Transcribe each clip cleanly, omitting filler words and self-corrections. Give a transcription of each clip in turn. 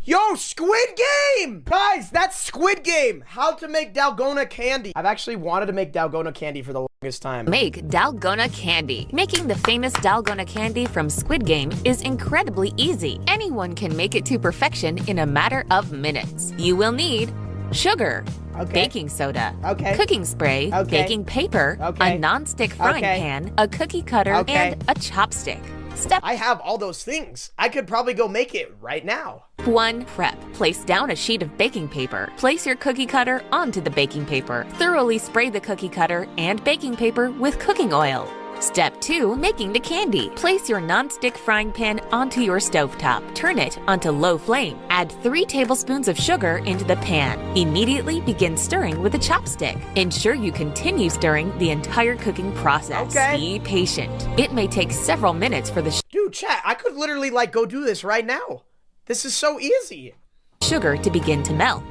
Yo, Squid Game! Guys, that's Squid Game! How to make Dalgona candy. I've actually wanted to make Dalgona candy for the longest time. Make Dalgona candy. Making the famous Dalgona candy from Squid Game is incredibly easy. Anyone can make it to perfection in a matter of minutes. You will need sugar, baking soda, cooking spray, baking paper, a non-stick frying pan, a cookie cutter, and a chopstick. Step I have all those things. I could probably go make it right now. 1. Prep. Place down a sheet of baking paper. Place your cookie cutter onto the baking paper. Thoroughly spray the cookie cutter and baking paper with cooking oil. Step 2. Making the candy. Place your non-stick frying pan onto your stovetop. Turn it onto low flame. Add 3 tablespoons of sugar into the pan. Immediately begin stirring with a chopstick. Ensure you continue stirring the entire cooking process. Be patient. It may take several minutes for the Dude, chat, I could literally like go do this right now. This is so easy. sugar to begin to melt.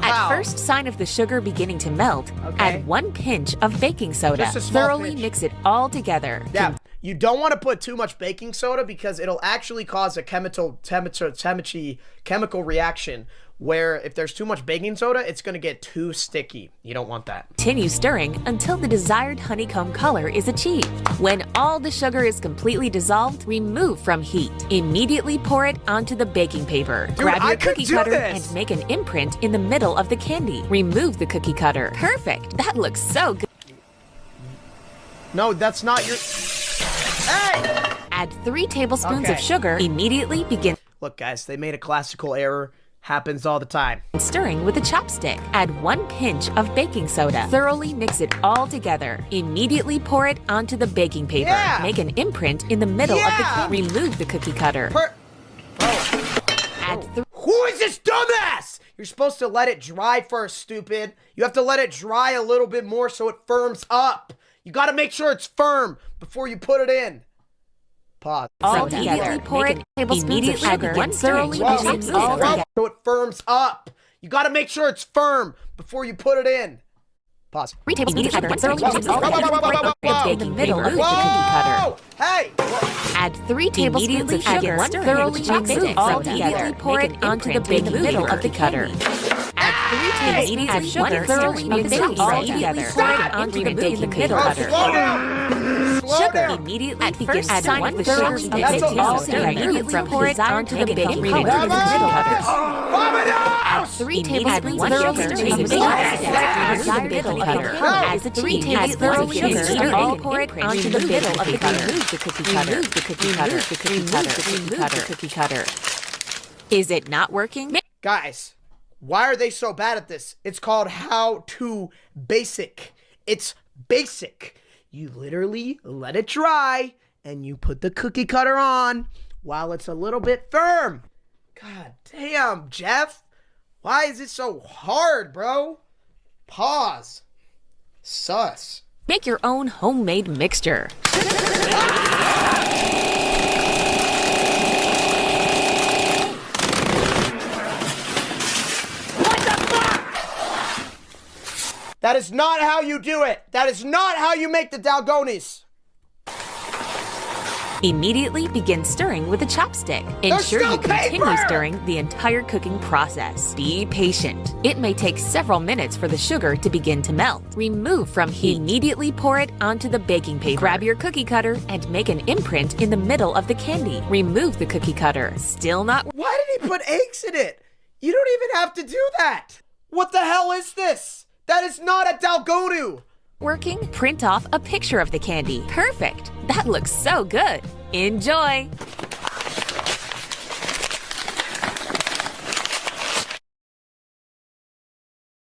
At first sign of the sugar beginning to melt, add 1 pinch of baking soda. Just a small Thoroughly pinch. mix it all together. Yeah, you don't want to put too much baking soda because it'll actually cause a chemical reaction where if there's too much baking soda, it's going to get too sticky. You don't want that. Continue stirring until the desired honeycomb color is achieved. When all the sugar is completely dissolved, remove from heat. Immediately pour it onto the baking paper. Grab your cookie cutter and make an imprint in the middle of the candy. Remove the cookie cutter. Perfect. That looks so good. No, that's not your... Hey! Add 3 tablespoons of sugar. Immediately begin Look, guys, they made a classical error. Happens all the time. stirring with a chopstick. Add 1 pinch of baking soda. Thoroughly mix it all together. Immediately pour it onto the baking paper. Make an imprint in the middle of the candy. Remove the cookie cutter. Add Who is this dumbass? You're supposed to let it dry first, stupid. You have to let it dry a little bit more so it firms up. You gotta make sure it's firm before you put it in. Pause. all together. Pour it. Immediately add 1 thoroughly mix it all together. So it firms up. You gotta make sure it's firm before you put it in. Pause. 3 tablespoons of sugar. Thoroughly mix it all together. In the middle of the cookie cutter. Hey! Add 3 tablespoons of sugar. Thoroughly mix it all together. Pour it onto the baking middle of the cutter. Add 3 tablespoons of sugar. Thoroughly mix it all together. Pour it onto the baking cutter. Sugar immediately at first sign of the sugar begins to melt. Immediately pour it onto the baking cutter. Add 3 tablespoons of sugar to the baking cutter. Add 3 tablespoons of sugar. All pour it onto the middle of the cutter. Remove the cookie cutter. Remove the cookie cutter. The cookie cutter. Remove the cookie cutter. Is it not working? Guys, why are they so bad at this? It's called How to Basic. It's basic. You literally let it dry and you put the cookie cutter on while it's a little bit firm. God damn, Jeff. Why is it so hard, bro? Pause. Sus. Make your own homemade mixture. That is not how you do it. That is not how you make the Dalgonas. Immediately begin stirring with a chopstick. Ensure you continue stirring the entire cooking process. Be patient. It may take several minutes for the sugar to begin to melt. Remove from heat. Immediately pour it onto the baking paper. Grab your cookie cutter and make an imprint in the middle of the candy. Remove the cookie cutter. Still not Why did he put eggs in it? You don't even have to do that. What the hell is this? That is not a Dalgona. working? Print off a picture of the candy. Perfect. That looks so good. Enjoy!